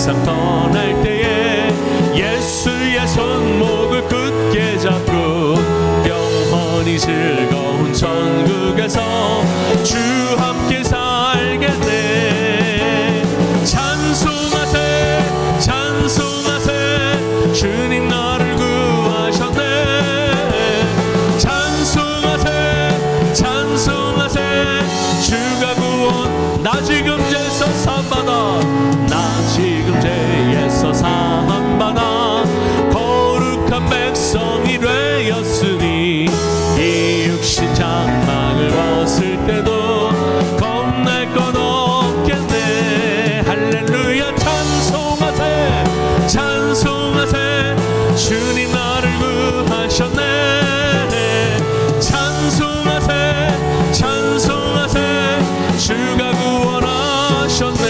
세상 떠날 때에 예수의 손목을 굳게 잡고 영원히 즐거운 천국에서 주 함께 살겠네. 찬송하세 찬송하세 주님 나를 구하셨네. 찬송하세 찬송하세 주가 구원. 나 지금 죄에서 사함받아 나 지금 죄에서 사함받아 거룩한 백성이 되었으니 이 육신 장막을 벗을 때도 겁낼 건 없겠네. 할렐루야 찬송하세 찬송하세 주님 나를 구하셨네. 찬송하세 찬송하세 주가 구원하셨네.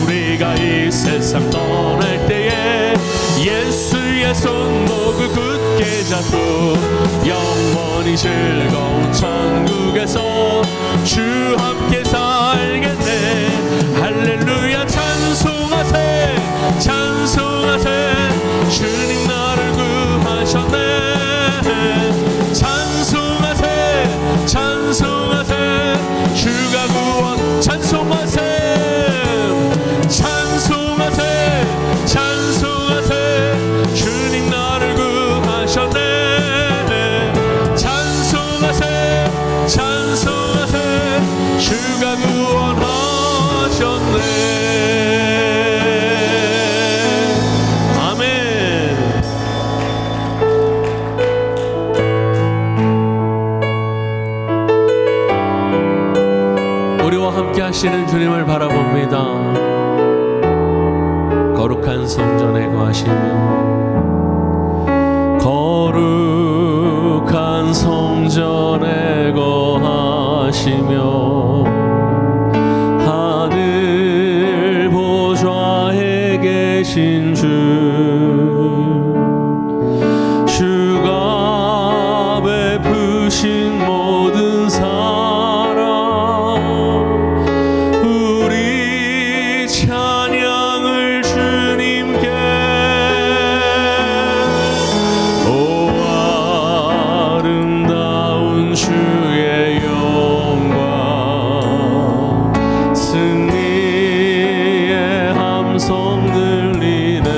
우리가 이 세상 떠날 때에 예수의 손목을 굳게 잡고 영원히 즐거운 천국에서 주 함께 살겠네. 할렐루야 찬송하세 찬송하세 주님 나를 구하셨네. 찬송하세 찬송하세 주가 구원. 찬송하세 찬송하세 찬송하세 주님 나를 구하셨네. 찬송하세 찬송하세 주가 구원하셨네. 아멘. 우리와 함께 하시는 주님을 바라봅니다. 거룩한 성전에 거하시며 거룩한 성전에 거하시며 하늘 보좌에 계신 주가 베푸신 모든 사랑 우리 찬양을 주님께. 오 아름다운 주의 영광 승리의 함성 들리네.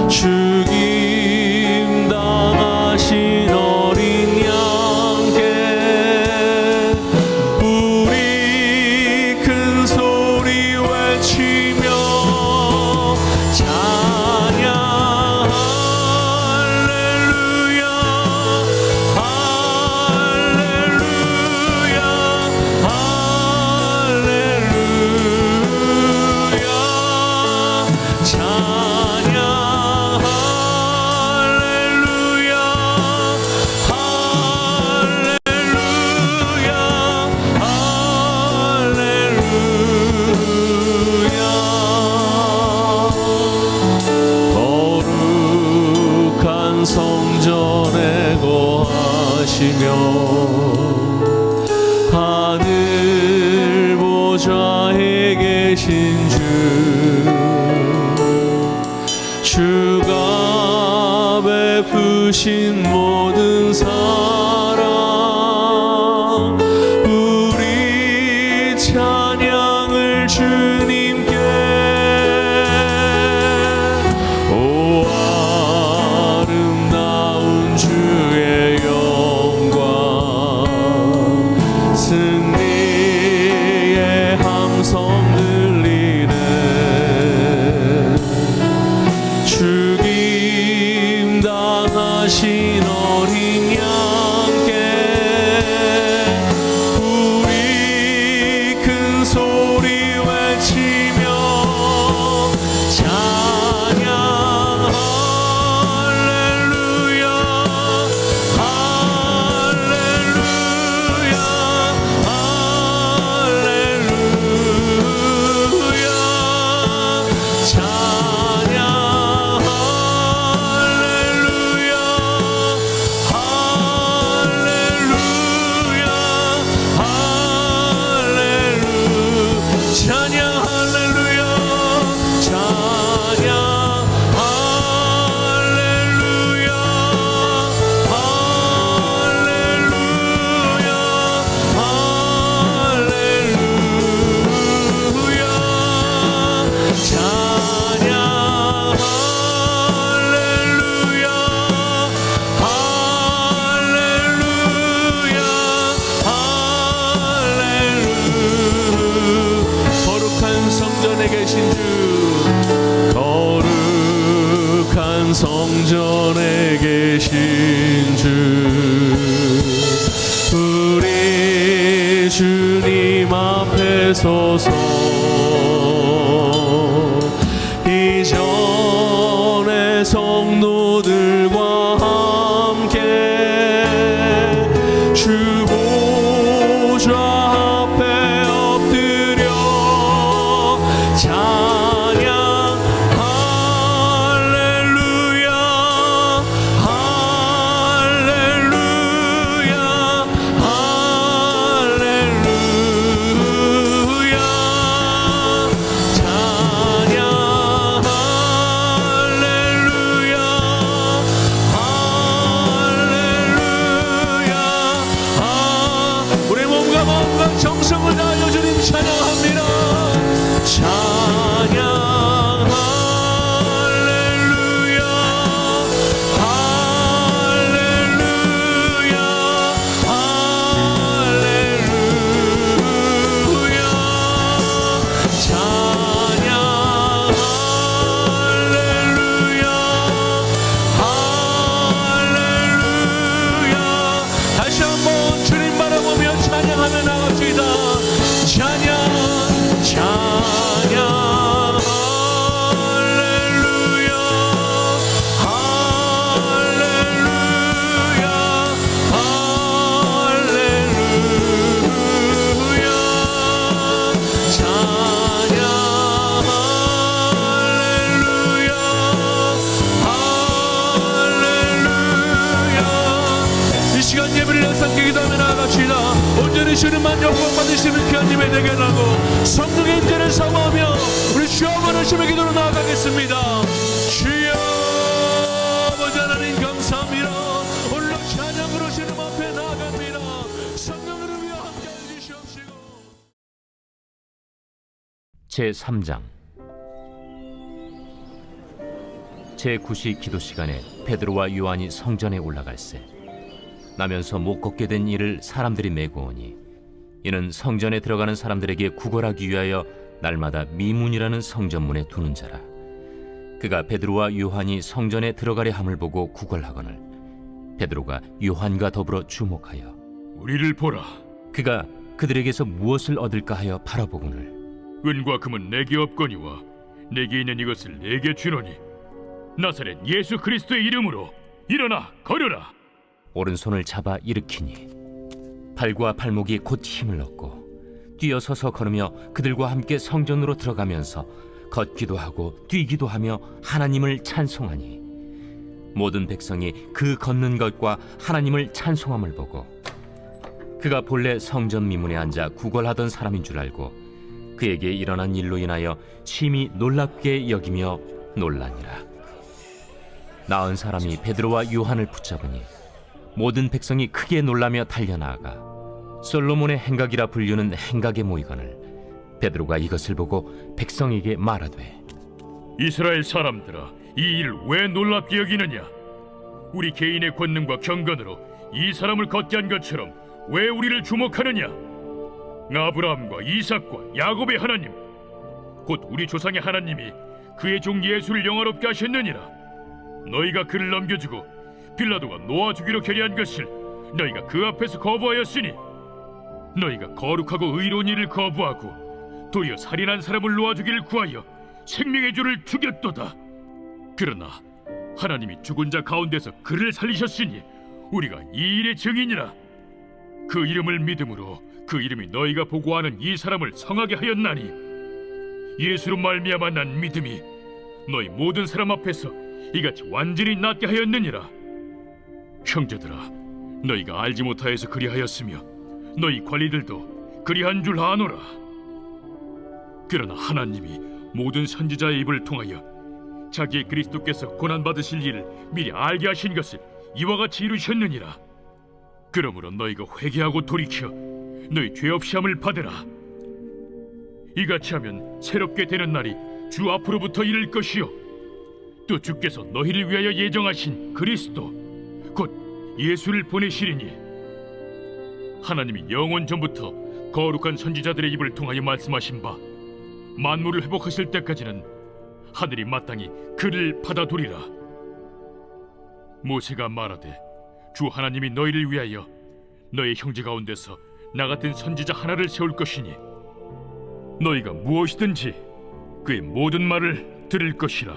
죽임 당하신 어린 양께 우리 큰 소리 외치며 찬양. 할렐루야 할렐루야 할렐루야 찬양. 할렐루야 할렐루야 할렐루야. 거룩한 성전에 거하시며 하늘 보좌에 계신 주가 베푸신 모든 사랑 우리 찬양을 주님께. 오 아름다운 주의 영광 승리의 함성 들리네. 죽임 당하신 어린 되소서. 이전의 성도들과 함께 주 보좌 앞에 엎드려 찬양 할렐루야 할렐루야 할렐루야 찬양 할렐루야 할렐루야. 우리 몸과 마음과 정성을 다하여 주님 찬양합니다. 찬양 할렐루야 할렐루야 할렐루야 찬양 할렐루야 할렐루야. 다시 한번 주님 바라보며 찬양하며 나갑시다. 찬양 찬양 할렐루야 할렐루야 할렐루야 찬양 할렐루야 할렐루야. 이 시간 예배를 영상께 기도하며 나아갑시다. 온전히 주님만 영광 받으시는 귀하님의 대결하고 성령의 임재를 사모하며 우리 주 아버지의 기도로 나아가겠습니다. 주여 아버지 하나님 감사합니다. 오늘도 찬양으로 주님 앞에 나아갑니다. 성령을 위하여 함께해 주시옵시고. 제3장 제9시 기도 시간에 베드로와 요한이 성전에 올라갈새 나면서 못 걷게 된 이를 사람들이 메고 오니 이는 성전에 들어가는 사람들에게 구걸하기 위하여 날마다 미문이라는 성전문에 두는 자라. 그가 베드로와 요한이 성전에 들어가려 함을 보고 구걸하거늘 베드로가 요한과 더불어 주목하여 우리를 보라. 그가 그들에게서 무엇을 얻을까 하여 바라보거늘 은과 금은 내게 없거니와 내게 있는 이것을 내게 주노니 나사렛 예수 그리스도의 이름으로 일어나 걸으라. 오른손을 잡아 일으키니 발과 발목이 곧 힘을 얻고 뛰어서서 걸으며 그들과 함께 성전으로 들어가면서 걷기도 하고 뛰기도 하며 하나님을 찬송하니 모든 백성이 그 걷는 것과 하나님을 찬송함을 보고 그가 본래 성전 미문에 앉아 구걸하던 사람인 줄 알고 그에게 일어난 일로 인하여 심히 놀랍게 여기며 놀라니라. 나은 사람이 베드로와 요한을 붙잡으니 모든 백성이 크게 놀라며 달려나아가 솔로몬의 행각이라 불리는 행각에 모이거늘 베드로가 이것을 보고 백성에게 말하되 이스라엘 사람들아, 이 일을 왜 놀랍게 여기느냐? 우리 개인의 권능과 경건으로 이 사람을 걷게 한 것처럼 왜 우리를 주목하느냐? 아브라함과 이삭과 야곱의 하나님, 곧 우리 조상의 하나님이 그의 종 예수를 영화롭게 하셨느니라. 너희가 그를 넘겨주고 빌라도가 놓아주기로 결의한 것을 너희가 그 앞에서 거부하였으니 너희가 거룩하고 의로운 일을 거부하고 도리어 살인한 사람을 놓아주기를 구하여 생명의 주를 죽였도다. 그러나 하나님이 죽은 자 가운데서 그를 살리셨으니 우리가 이 일의 증인이라. 그 이름을 믿음으로 그 이름이 너희가 보고하는 이 사람을 성하게 하였나니 예수로 말미암아 난 믿음이 너희 모든 사람 앞에서 이같이 완전히 낫게 하였느니라. 형제들아, 너희가 알지 못하여서 그리하였으며 너희 관리들도 그리한 줄 아노라. 그러나 하나님이 모든 선지자의 입을 통하여 자기의 그리스도께서 고난받으실 일을 미리 알게 하신 것을 이와 같이 이루셨느니라. 그러므로 너희가 회개하고 돌이켜 너희 죄 없이 함을 받으라. 이같이 하면 새롭게 되는 날이 주 앞으로부터 이를 것이요 또 주께서 너희를 위하여 예정하신 그리스도 곧 예수를 보내시리니 하나님이 영원 전부터 거룩한 선지자들의 입을 통하여 말씀하신 바 만물을 회복하실 때까지는 하늘이 마땅히 그를 받아두리라. 모세가 말하되 주 하나님이 너희를 위하여 너희 형제 가운데서 나 같은 선지자 하나를 세울 것이니 너희가 무엇이든지 그의 모든 말을 들을 것이라.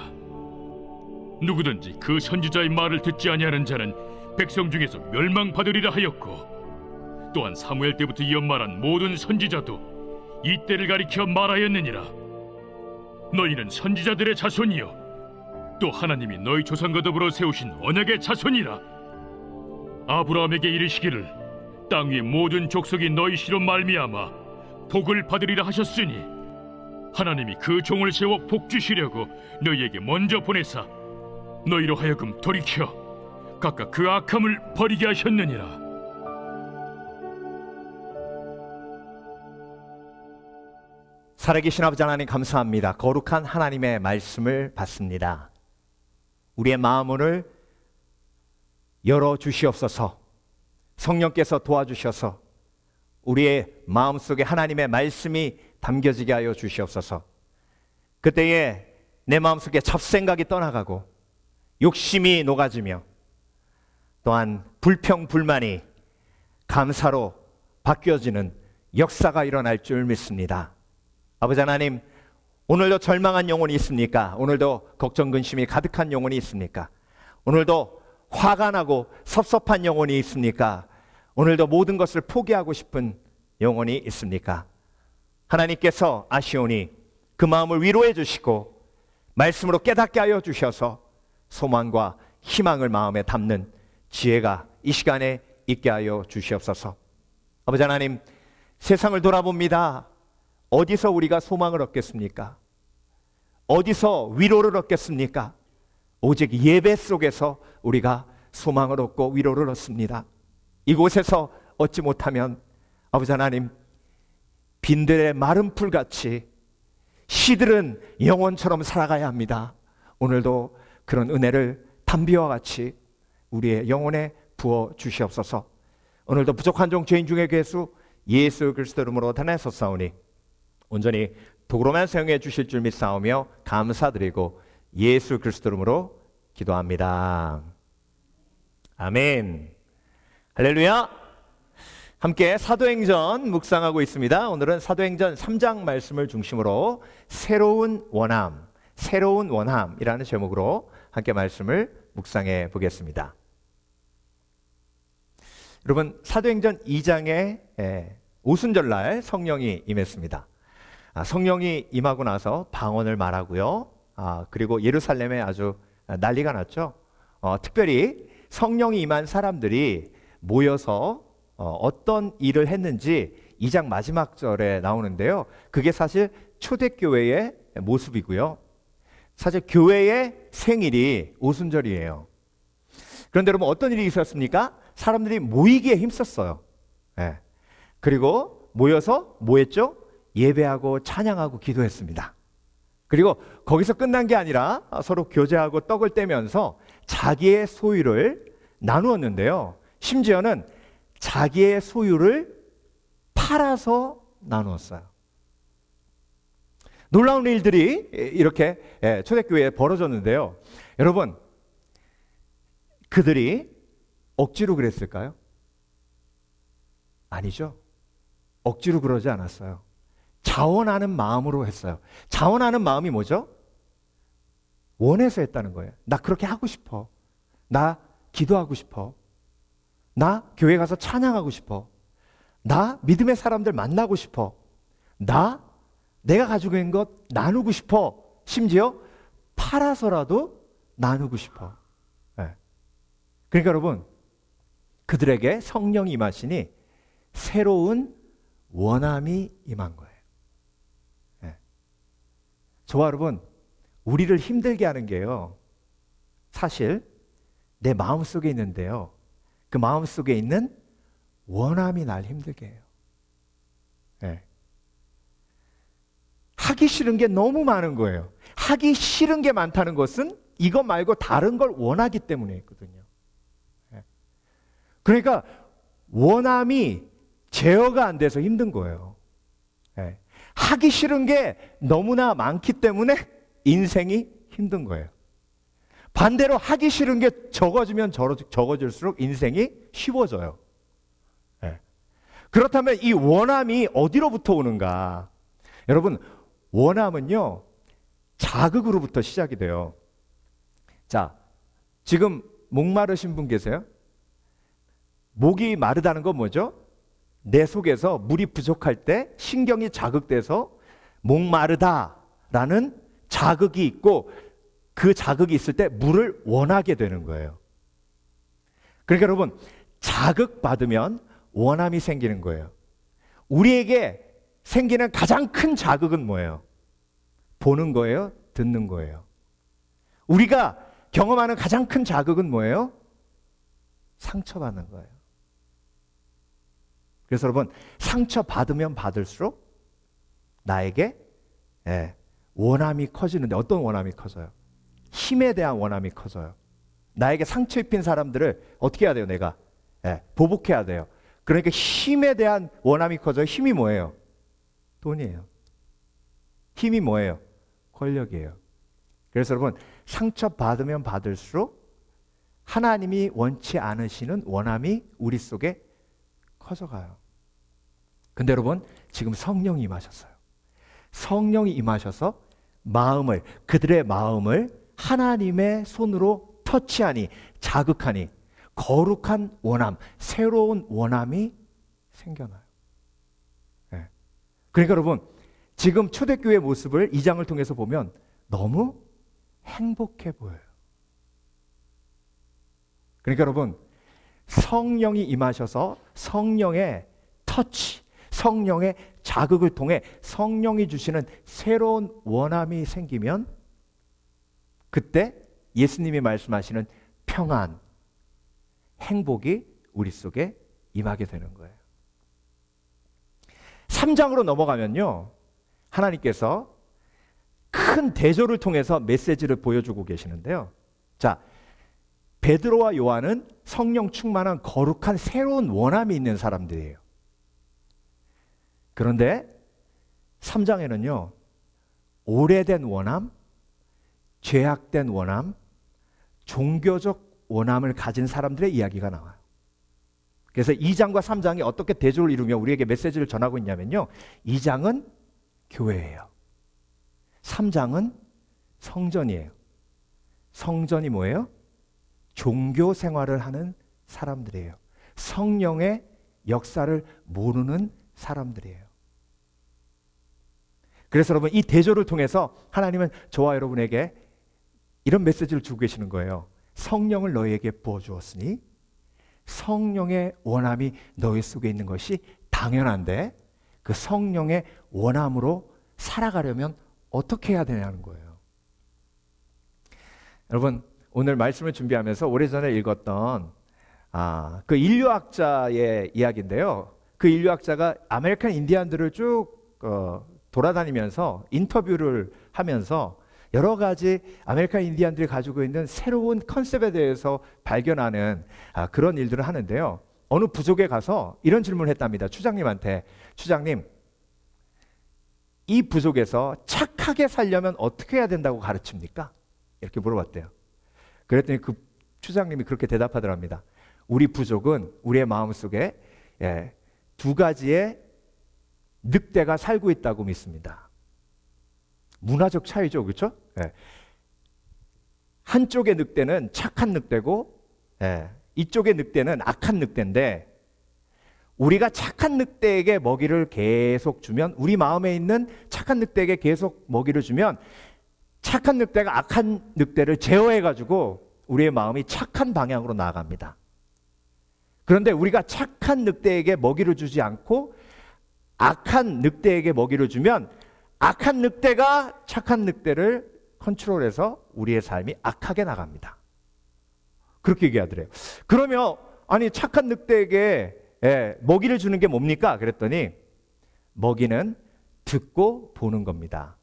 누구든지 그 선지자의 말을 듣지 아니하는 자는 백성 중에서 멸망받으리라 하였고, 또한 사무엘 때부터 이어 말한 모든 선지자도 이 때를 가리켜 말하였느니라. 너희는 선지자들의 자손이요 또 하나님이 너희 조상과 더불어 세우신 언약의 자손이라. 아브라함에게 이르시기를 땅 위의 모든 족속이 너희 씨로 말미암아 복을 받으리라 하셨으니, 하나님이 그 종을 세워 복 주시려고 너희에게 먼저 보내사 너희로 하여금 돌이켜 각각 그 악함을 버리게 하셨느니라. 살아계신 아버지 하나님 감사합니다. 거룩한 하나님의 말씀을 받습니다. 우리의 마음을 열어주시옵소서. 성령께서 도와주셔서 우리의 마음속에 하나님의 말씀이 담겨지게 하여 주시옵소서. 그때에 내 마음속에 잡생각이 떠나가고 욕심이 녹아지며 또한 불평불만이 감사로 바뀌어지는 역사가 일어날 줄 믿습니다. 아버지 하나님, 오늘도 절망한 영혼이 있습니까? 오늘도 걱정 근심이 가득한 영혼이 있습니까? 오늘도 화가 나고 섭섭한 영혼이 있습니까? 오늘도 모든 것을 포기하고 싶은 영혼이 있습니까? 하나님께서 아시오니 그 마음을 위로해 주시고 말씀으로 깨닫게 하여 주셔서 소망과 희망을 마음에 담는 지혜가 이 시간에 있게 하여 주시옵소서. 아버지 하나님, 세상을 돌아봅니다. 어디서 우리가 소망을 얻겠습니까? 어디서 위로를 얻겠습니까? 오직 예배 속에서 우리가 소망을 얻고 위로를 얻습니다. 이곳에서 얻지 못하면 아버지 하나님, 빈들의 마른 풀같이 시들은 영혼처럼 살아가야 합니다. 오늘도 그런 은혜를 담비와 같이 우리의 영혼에 부어 주시옵소서. 오늘도 부족한 종 죄인 중에 괴수 예수 그리스도 이름으로 단에서사오니 온전히 도로만 사용해 주실 줄 믿사오며 감사드리고 예수 그리스도 이름으로 기도합니다. 아멘. 할렐루야. 함께 사도행전 묵상하고 있습니다. 오늘은 사도행전 3장 말씀을 중심으로 새로운 원함이라는 제목으로 함께 말씀을 묵상해 보겠습니다. 여러분, 사도행전 2장에 오순절날 성령이 임했습니다. 성령이 임하고 나서 방언을 말하고요. 그리고 예루살렘에 아주 난리가 났죠. 특별히 성령이 임한 사람들이 모여서 어떤 일을 했는지 2장 마지막 절에 나오는데요. 그게 사실 초대교회의 모습이고요. 사실 교회의 생일이 오순절이에요. 그런데 여러분, 어떤 일이 있었습니까? 사람들이 모이기에 힘썼어요. 그리고 모여서 뭐 했죠? 예배하고 찬양하고 기도했습니다. 그리고 거기서 끝난 게 아니라 서로 교제하고 떡을 떼면서 자기의 소유를 나누었는데요. 심지어는 자기의 소유를 팔아서 나누었어요. 놀라운 일들이 이렇게 초대교회에 벌어졌는데요. 여러분, 그들이 억지로 그랬을까요? 아니죠. 억지로 그러지 않았어요. 자원하는 마음으로 했어요. 자원하는 마음이 뭐죠? 원해서 했다는 거예요. 나 그렇게 하고 싶어. 나 기도하고 싶어. 나 교회 가서 찬양하고 싶어. 나 믿음의 사람들 만나고 싶어. 내가 가지고 있는 것 나누고 싶어. 심지어 팔아서라도 나누고 싶어. 그러니까 여러분, 그들에게 성령이 임하시니 새로운 원함이 임한 거예요. 저와 여러분, 우리를 힘들게 하는 게요, 사실 내 마음속에 있는데요, 그 마음속에 있는 원함이 날 힘들게 해요. 하기 싫은 게 너무 많은 거예요. 하기 싫은 게 많다는 것은 이것 말고 다른 걸 원하기 때문에 있거든요. 그러니까 원함이 제어가 안 돼서 힘든 거예요. 하기 싫은 게 너무나 많기 때문에 인생이 힘든 거예요. 반대로 하기 싫은 게 적어지면 적어질수록 인생이 쉬워져요. 그렇다면 이 원함이 어디로부터 오는가? 여러분, 원함은요, 자극으로부터 시작이 돼요. 자, 지금 목마르신 분 계세요? 목이 마르다는 건 뭐죠? 내 속에서 물이 부족할 때 신경이 자극돼서 목마르다라는 자극이 있고, 그 자극이 있을 때 물을 원하게 되는 거예요. 그러니까 여러분, 자극받으면 원함이 생기는 거예요. 우리에게 생기는 가장 큰 자극은 뭐예요? 보는 거예요? 듣는 거예요? 우리가 경험하는 가장 큰 자극은 뭐예요? 상처받는 거예요. 그래서 여러분, 상처받으면 받을수록 나에게 원함이 커지는데, 어떤 원함이 커져요? 힘에 대한 원함이 커져요. 나에게 상처 입힌 사람들을 어떻게 해야 돼요? 내가 보복해야 돼요. 그러니까 힘에 대한 원함이 커져요. 힘이 뭐예요? 돈이에요. 힘이 뭐예요? 권력이에요. 그래서 여러분, 상처받으면 받을수록 하나님이 원치 않으시는 원함이 우리 속에 커져가요. 근데 여러분, 지금 성령이 임하셨어요. 성령이 임하셔서 그들의 마음을 하나님의 손으로 터치하니, 자극하니 거룩한 원함, 새로운 원함이 생겨나요. 그러니까 여러분, 지금 초대교회의 모습을 이 장을 통해서 보면 너무 행복해 보여요. 그러니까 여러분, 성령이 임하셔서 성령의 터치, 성령의 자극을 통해 성령이 주시는 새로운 원함이 생기면, 그때 예수님이 말씀하시는 평안, 행복이 우리 속에 임하게 되는 거예요. 3장으로 넘어가면요, 하나님께서 큰 대조를 통해서 메시지를 보여주고 계시는데요. 자, 베드로와 요한은 성령 충만한 거룩한 새로운 원함이 있는 사람들이에요. 그런데 3장에는요, 오래된 원함, 죄악된 원함, 종교적 원함을 가진 사람들의 이야기가 나와요. 그래서 2장과 3장이 어떻게 대조를 이루며 우리에게 메시지를 전하고 있냐면요, 2장은 교회예요. 3장은 성전이에요. 성전이 뭐예요? 종교 생활을 하는 사람들이에요. 성령의 역사를 모르는 사람들이에요. 그래서 여러분, 이 대조를 통해서 하나님은 저와 여러분에게 이런 메시지를 주고 계시는 거예요. 성령을 너희에게 부어주었으니 성령의 원함이 너희 속에 있는 것이 당연한데, 그 성령의 원함으로 살아가려면 어떻게 해야 되냐는 거예요. 여러분, 오늘 말씀을 준비하면서 오래전에 읽었던 그 인류학자의 이야기인데요. 그 인류학자가 아메리칸 인디안들을 쭉 돌아다니면서 인터뷰를 하면서 여러 가지 아메리칸 인디안들이 가지고 있는 새로운 컨셉에 대해서 발견하는 그런 일들을 하는데요. 어느 부족에 가서 이런 질문을 했답니다. 추장님한테, 추장님, 이 부족에서 착하게 살려면 어떻게 해야 된다고 가르칩니까? 이렇게 물어봤대요. 그랬더니 그 추장님이 그렇게 대답하더랍니다. 우리 부족은 우리의 마음속에 두 가지의 늑대가 살고 있다고 믿습니다. 문화적 차이죠, 그렇죠? 한쪽의 늑대는 착한 늑대고, 이쪽의 늑대는 악한 늑대인데, 우리가 착한 늑대에게 먹이를 계속 주면, 우리 마음에 있는 착한 늑대에게 계속 먹이를 주면, 착한 늑대가 악한 늑대를 제어해가지고 우리의 마음이 착한 방향으로 나아갑니다. 그런데 우리가 착한 늑대에게 먹이를 주지 않고 악한 늑대에게 먹이를 주면, 악한 늑대가 착한 늑대를 컨트롤해서 우리의 삶이 악하게 나갑니다. 그렇게 얘기하더래요. 그러면 아니, 착한 늑대에게 먹이를 주는 게 뭡니까? 그랬더니 먹이는 듣고 보는 겁니다.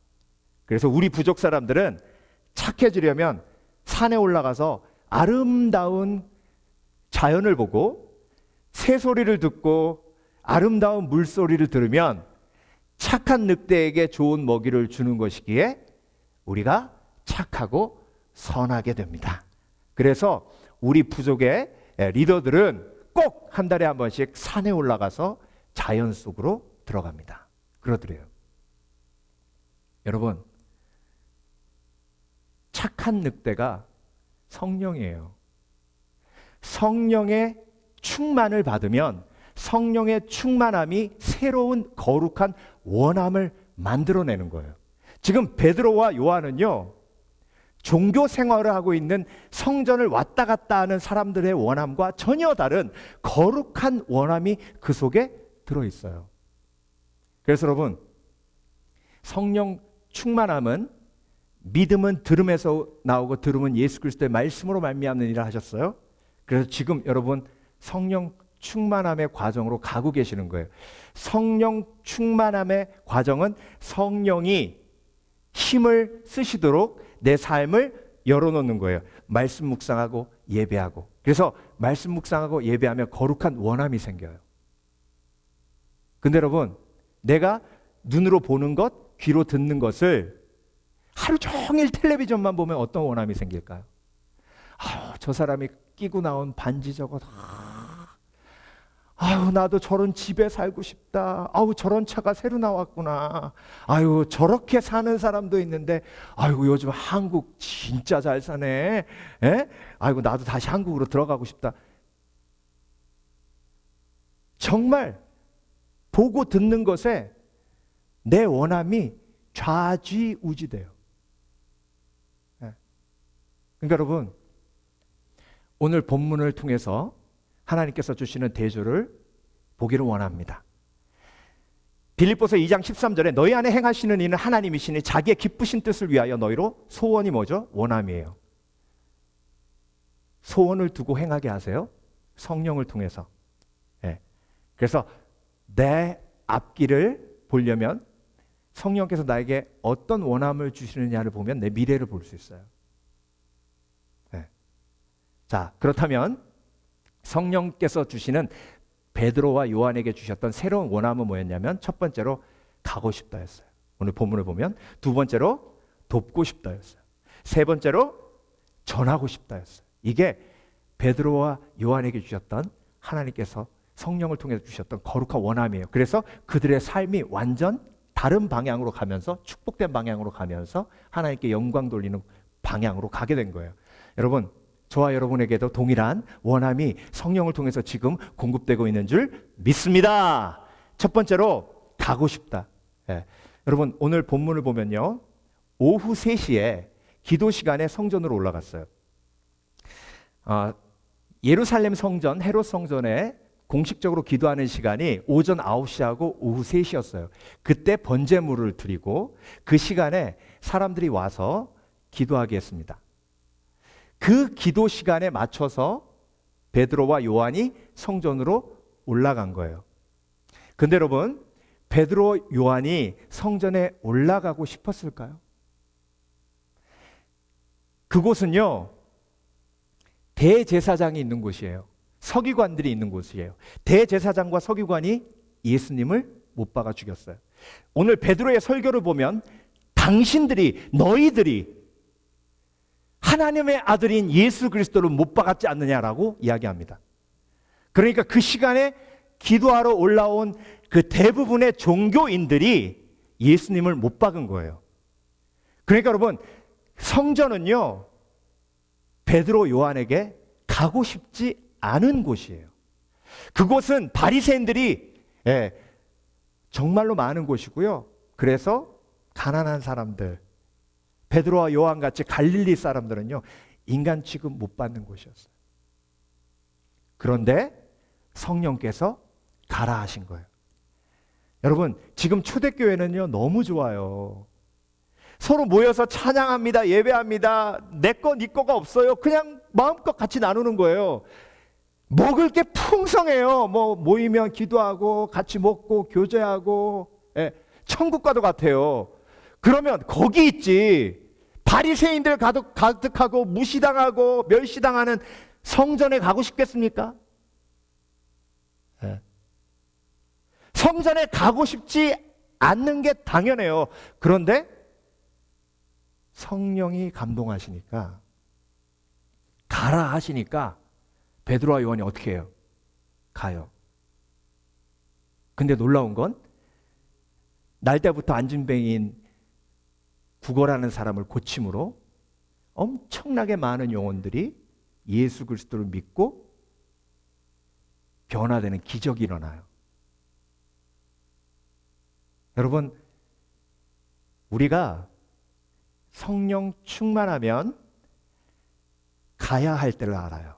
그래서 우리 부족 사람들은 착해지려면 산에 올라가서 아름다운 자연을 보고 새소리를 듣고 아름다운 물소리를 들으면 착한 늑대에게 좋은 먹이를 주는 것이기에 우리가 착하고 선하게 됩니다. 그래서 우리 부족의 리더들은 꼭 한 달에 한 번씩 산에 올라가서 자연 속으로 들어갑니다. 그러더래요. 여러분, 착한 늑대가 성령이에요. 성령의 충만을 받으면 성령의 충만함이 새로운 거룩한 원함을 만들어내는 거예요. 지금 베드로와 요한은요, 종교 생활을 하고 있는 성전을 왔다 갔다 하는 사람들의 원함과 전혀 다른 거룩한 원함이 그 속에 들어있어요. 그래서 여러분, 성령 충만함은 믿음은 들음에서 나오고 들음은 예수 그리스도의 말씀으로 말미암느니라 하셨어요. 그래서 지금 여러분 성령 충만함의 과정으로 가고 계시는 거예요. 성령 충만함의 과정은 성령이 힘을 쓰시도록 내 삶을 열어놓는 거예요. 말씀 묵상하고 예배하고. 그래서 말씀 묵상하고 예배하면 거룩한 원함이 생겨요. 근데 여러분, 내가 눈으로 보는 것, 귀로 듣는 것을 하루 종일 텔레비전만 보면 어떤 원함이 생길까요? 저 사람이 끼고 나온 반지 저거, 나도 저런 집에 살고 싶다. 저런 차가 새로 나왔구나. 저렇게 사는 사람도 있는데, 요즘 한국 진짜 잘 사네. 에? 나도 다시 한국으로 들어가고 싶다. 정말 보고 듣는 것에 내 원함이 좌지우지돼요. 그러니까 여러분, 오늘 본문을 통해서 하나님께서 주시는 대조를 보기를 원합니다. 빌립보서 2장 13절에 너희 안에 행하시는 이는 하나님이시니 자기의 기쁘신 뜻을 위하여 너희로 소원이 뭐죠? 원함이에요. 소원을 두고 행하게 하세요. 성령을 통해서. 그래서 내 앞길을 보려면 성령께서 나에게 어떤 원함을 주시느냐를 보면 내 미래를 볼 수 있어요. 자, 그렇다면 성령께서 주시는 베드로와 요한에게 주셨던 새로운 원함은 뭐였냐면 첫 번째로 가고 싶다였어요. 오늘 본문을 보면 두 번째로 돕고 싶다였어요. 세 번째로 전하고 싶다였어요. 이게 베드로와 요한에게 주셨던 하나님께서 성령을 통해서 주셨던 거룩한 원함이에요. 그래서 그들의 삶이 완전 다른 방향으로 가면서 축복된 방향으로 가면서 하나님께 영광 돌리는 방향으로 가게 된 거예요. 여러분, 저와 여러분에게도 동일한 원함이 성령을 통해서 지금 공급되고 있는 줄 믿습니다. 첫 번째로 가고 싶다. 여러분, 오늘 본문을 보면요, 오후 3시에 기도 시간에 성전으로 올라갔어요. 예루살렘 성전, 헤롯 성전에 공식적으로 기도하는 시간이 오전 9시하고 오후 3시였어요. 그때 번제물을 드리고 그 시간에 사람들이 와서 기도하게 했습니다. 그 기도 시간에 맞춰서 베드로와 요한이 성전으로 올라간 거예요. 근데 여러분, 베드로, 요한이 성전에 올라가고 싶었을까요? 그곳은요, 대제사장이 있는 곳이에요. 서기관들이 있는 곳이에요. 대제사장과 서기관이 예수님을 못 박아 죽였어요. 오늘 베드로의 설교를 보면 당신들이, 너희들이 하나님의 아들인 예수 그리스도를 못 박았지 않느냐라고 이야기합니다. 그러니까 그 시간에 기도하러 올라온 그 대부분의 종교인들이 예수님을 못 박은 거예요. 그러니까 여러분, 성전은요, 베드로, 요한에게 가고 싶지 않은 곳이에요. 그곳은 바리새인들이 정말로 많은 곳이고요. 그래서 가난한 사람들, 베드로와 요한같이 갈릴리 사람들은요, 인간 취급 못 받는 곳이었어요. 그런데 성령께서 가라 하신 거예요. 여러분, 지금 초대교회는요, 너무 좋아요. 서로 모여서 찬양합니다, 예배합니다. 내 거, 네 거가 없어요. 그냥 마음껏 같이 나누는 거예요. 먹을 게 풍성해요. 모이면 기도하고 같이 먹고 교제하고, 천국과도 같아요. 그러면 거기 있지, 바리새인들 가득하고 무시당하고 멸시당하는 성전에 가고 싶겠습니까? 성전에 가고 싶지 않는 게 당연해요. 그런데 성령이 감동하시니까, 가라 하시니까 베드로와 요한이 어떻게 해요? 가요. 근데 놀라운 건 날 때부터 안진뱅이인 구걸하는 사람을 고침으로 엄청나게 많은 영혼들이 예수 그리스도를 믿고 변화되는 기적이 일어나요. 여러분, 우리가 성령 충만하면 가야 할 때를 알아요.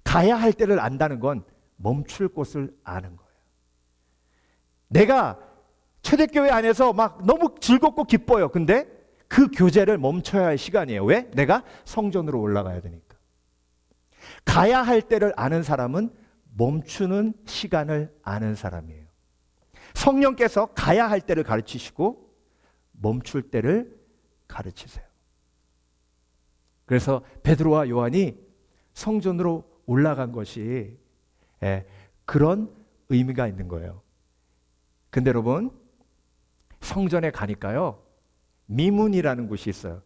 가야 할 때를 안다는 건 멈출 곳을 아는 거예요. 내가 초대교회 안에서 막 너무 즐겁고 기뻐요. 근데 그 교제를 멈춰야 할 시간이에요. 왜? 내가 성전으로 올라가야 되니까. 가야 할 때를 아는 사람은 멈추는 시간을 아는 사람이에요. 성령께서 가야 할 때를 가르치시고 멈출 때를 가르치세요. 그래서 베드로와 요한이 성전으로 올라간 것이 그런 의미가 있는 거예요. 근데 여러분, 성전에 가니까요, 미문이라는 곳이 있어요.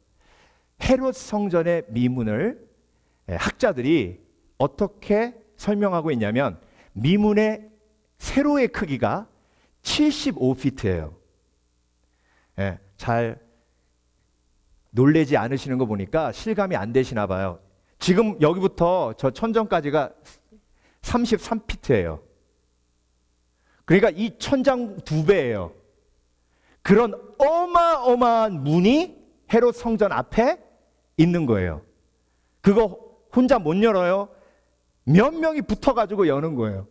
헤롯 성전의 미문을 학자들이 어떻게 설명하고 있냐면, 미문의 세로의 크기가 75피트예요. 잘 놀래지 않으시는 거 보니까 실감이 안 되시나 봐요. 지금 여기부터 저 천정까지가 33피트예요. 그러니까 이 천장 2배예요. 그런 어마어마한 문이 헤롯 성전 앞에 있는 거예요. 그거 혼자 못 열어요. 몇 명이 붙어가지고 여는 거예요.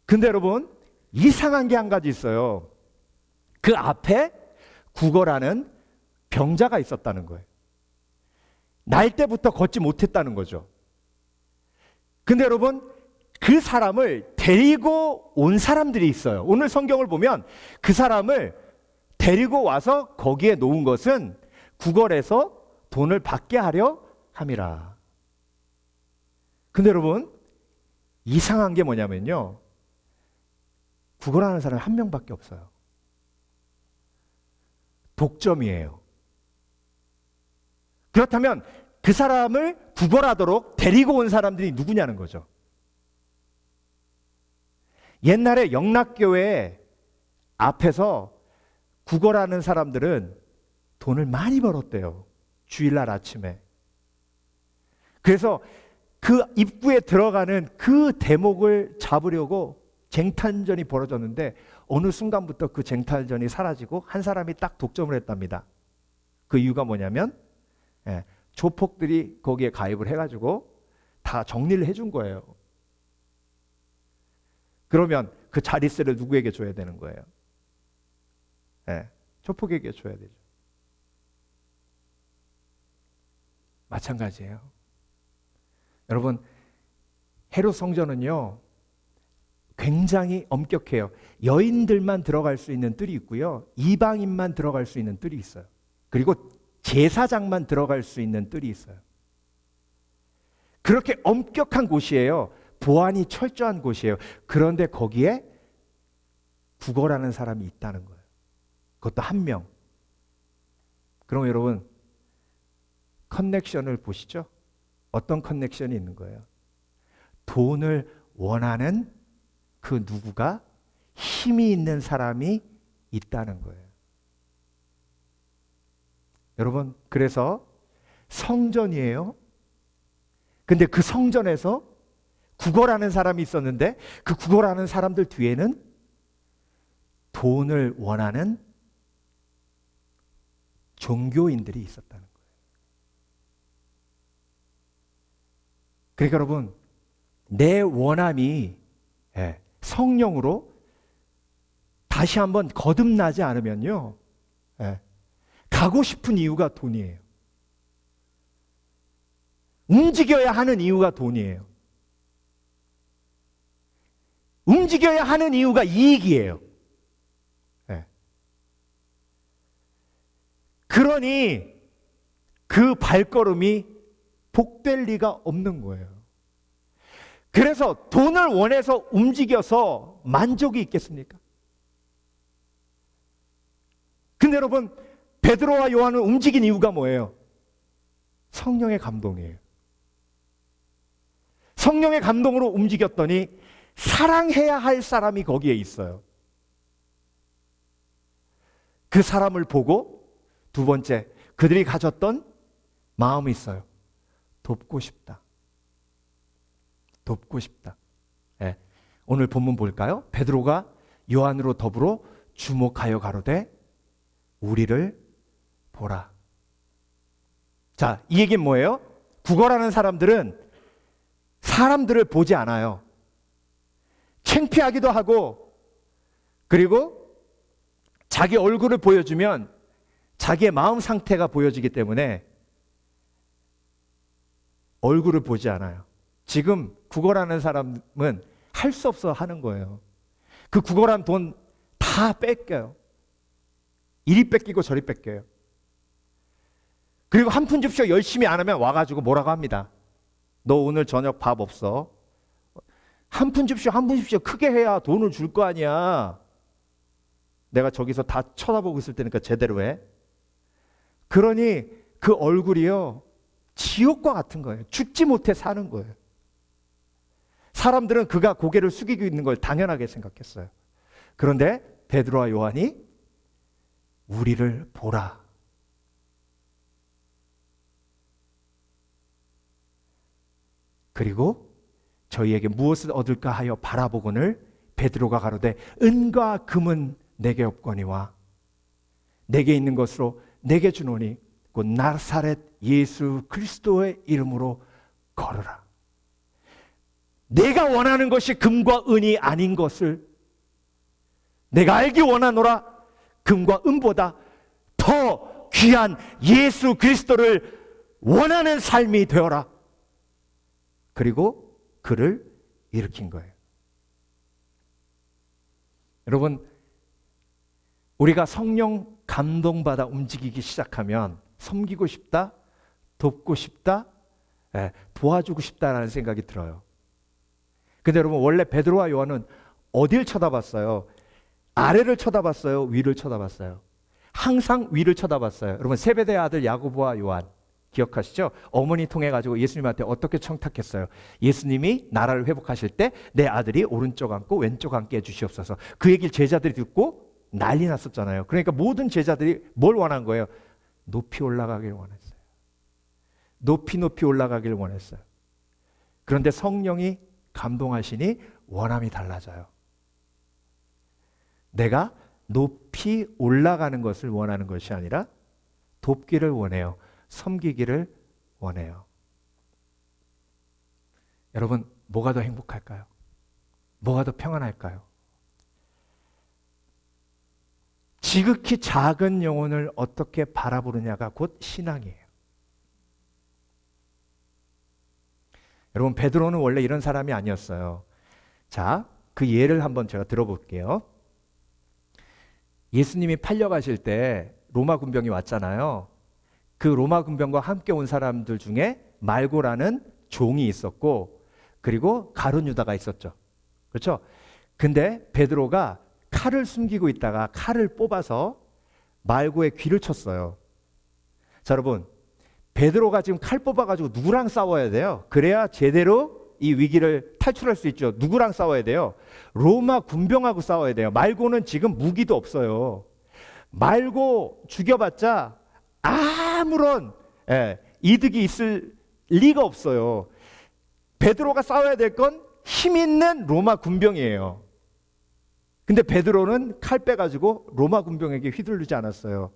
근데 여러분, 이상한 게 한 가지 있어요. 그 앞에 구걸하는 병자가 있었다는 거예요. 날 때부터 걷지 못했다는 거죠. 근데 여러분, 그 사람을 데리고 온 사람들이 있어요. 오늘 성경을 보면 그 사람을 데리고 와서 거기에 놓은 것은 구걸해서 돈을 받게 하려 함이라. 근데 여러분, 이상한 게 뭐냐면요, 구걸하는 사람이 한 명밖에 없어요. 독점이에요. 그렇다면 그 사람을 구걸하도록 데리고 온 사람들이 누구냐는 거죠. 옛날에 영락교회 앞에서 구걸하는 사람들은 돈을 많이 벌었대요. 주일날 아침에. 그래서 그 입구에 들어가는 그 대목을 잡으려고 쟁탈전이 벌어졌는데, 어느 순간부터 그 쟁탈전이 사라지고 한 사람이 딱 독점을 했답니다. 그 이유가 뭐냐면 조폭들이 거기에 가입을 해가지고 다 정리를 해준 거예요. 그러면 그 자릿세를 누구에게 줘야 되는 거예요? 조폭에게 줘야 되죠. 마찬가지예요. 여러분, 헤롯 성전은요, 굉장히 엄격해요. 여인들만 들어갈 수 있는 뜰이 있고요, 이방인만 들어갈 수 있는 뜰이 있어요. 그리고 제사장만 들어갈 수 있는 뜰이 있어요. 그렇게 엄격한 곳이에요. 보안이 철저한 곳이에요. 그런데 거기에 구걸하는 사람이 있다는 거예요. 그것도 한 명. 그럼 여러분, 커넥션을 보시죠. 어떤 커넥션이 있는 거예요? 돈을 원하는 그 누구가 힘이 있는 사람이 있다는 거예요. 여러분, 그래서 성전이에요. 근데 그 성전에서 구걸하는 사람이 있었는데, 그 구걸하는 사람들 뒤에는 돈을 원하는 종교인들이 있었다는 거예요. 그러니까 여러분, 내 원함이 성령으로 다시 한번 거듭나지 않으면요, 가고 싶은 이유가 돈이에요. 움직여야 하는 이유가 돈이에요. 움직여야 하는 이유가 이익이에요. 그러니 그 발걸음이 복될 리가 없는 거예요. 그래서 돈을 원해서 움직여서 만족이 있겠습니까? 근데 여러분, 베드로와 요한을 움직인 이유가 뭐예요? 성령의 감동이에요. 성령의 감동으로 움직였더니 사랑해야 할 사람이 거기에 있어요. 그 사람을 보고 두 번째, 그들이 가졌던 마음이 있어요. 돕고 싶다. 돕고 싶다. 예. 오늘 본문 볼까요? 베드로가 요한으로 더불어 주목하여 가로되 우리를 보라. 자, 이 얘기는 뭐예요? 구걸하는 사람들은 사람들을 보지 않아요. 창피하기도 하고, 그리고 자기 얼굴을 보여주면 자기의 마음 상태가 보여지기 때문에 얼굴을 보지 않아요. 지금 구걸하는 사람은 할 수 없어 하는 거예요. 그 구걸한 돈 다 뺏겨요. 이리 뺏기고 저리 뺏겨요. 그리고 한 푼 줍쇼 열심히 안 하면 와가지고 뭐라고 합니다. 너 오늘 저녁 밥 없어. 한 푼 줍쇼 한 푼 줍쇼 크게 해야 돈을 줄 거 아니야. 내가 저기서 다 쳐다보고 있을 테니까 제대로 해. 그러니 그 얼굴이요, 지옥과 같은 거예요. 죽지 못해 사는 거예요. 사람들은 그가 고개를 숙이고 있는 걸 당연하게 생각했어요. 그런데 베드로와 요한이 우리를 보라. 그리고 저희에게 무엇을 얻을까 하여 바라보거늘 베드로가 가로되 은과 금은 내게 없거니와 내게 있는 것으로 내게 주노니 곧 나사렛 예수 그리스도의 이름으로 걸어라. 내가 원하는 것이 금과 은이 아닌 것을 내가 알기 원하노라. 금과 은보다 더 귀한 예수 그리스도를 원하는 삶이 되어라. 그리고 그를 일으킨 거예요. 여러분, 우리가 성령 감동받아 움직이기 시작하면 섬기고 싶다, 돕고 싶다, 도와주고 싶다라는 생각이 들어요. 근데 여러분, 원래 베드로와 요한은 어딜 쳐다봤어요? 아래를 쳐다봤어요? 위를 쳐다봤어요? 항상 위를 쳐다봤어요. 여러분, 세베대의 아들 야고보와 요한 기억하시죠? 어머니 통해 가지고 예수님한테 어떻게 청탁했어요? 예수님이 나라를 회복하실 때 내 아들이 오른쪽 앉고 왼쪽 앉게 해주시옵소서. 그 얘기를 제자들이 듣고 난리 났었잖아요. 그러니까 모든 제자들이 뭘 원한 거예요? 높이 올라가길 원했어요. 높이 올라가길 원했어요. 그런데 성령이 감동하시니 원함이 달라져요. 내가 높이 올라가는 것을 원하는 것이 아니라 돕기를 원해요. 섬기기를 원해요. 여러분, 뭐가 더 행복할까요? 뭐가 더 평안할까요? 지극히 작은 영혼을 어떻게 바라보느냐가 곧 신앙이에요. 여러분, 베드로는 원래 이런 사람이 아니었어요. 자, 그 예를 한번 제가 들어볼게요. 예수님이 팔려가실 때 로마 군병이 왔잖아요. 그 로마 군병과 함께 온 사람들 중에 말고라는 종이 있었고, 그리고 가룟 유다가 있었죠. 그렇죠? 근데 베드로가 칼을 숨기고 있다가 칼을 뽑아서 말고의 귀를 쳤어요. 자, 여러분, 베드로가 지금 칼 뽑아가지고 누구랑 싸워야 돼요? 그래야 제대로 이 위기를 탈출할 수 있죠. 누구랑 싸워야 돼요? 로마 군병하고 싸워야 돼요. 말고는 지금 무기도 없어요. 말고 죽여봤자 아무런 이득이 있을 리가 없어요. 베드로가 싸워야 될 건 힘 있는 로마 군병이에요. 근데 베드로는 칼 빼가지고 로마 군병에게 휘둘리지 않았어요.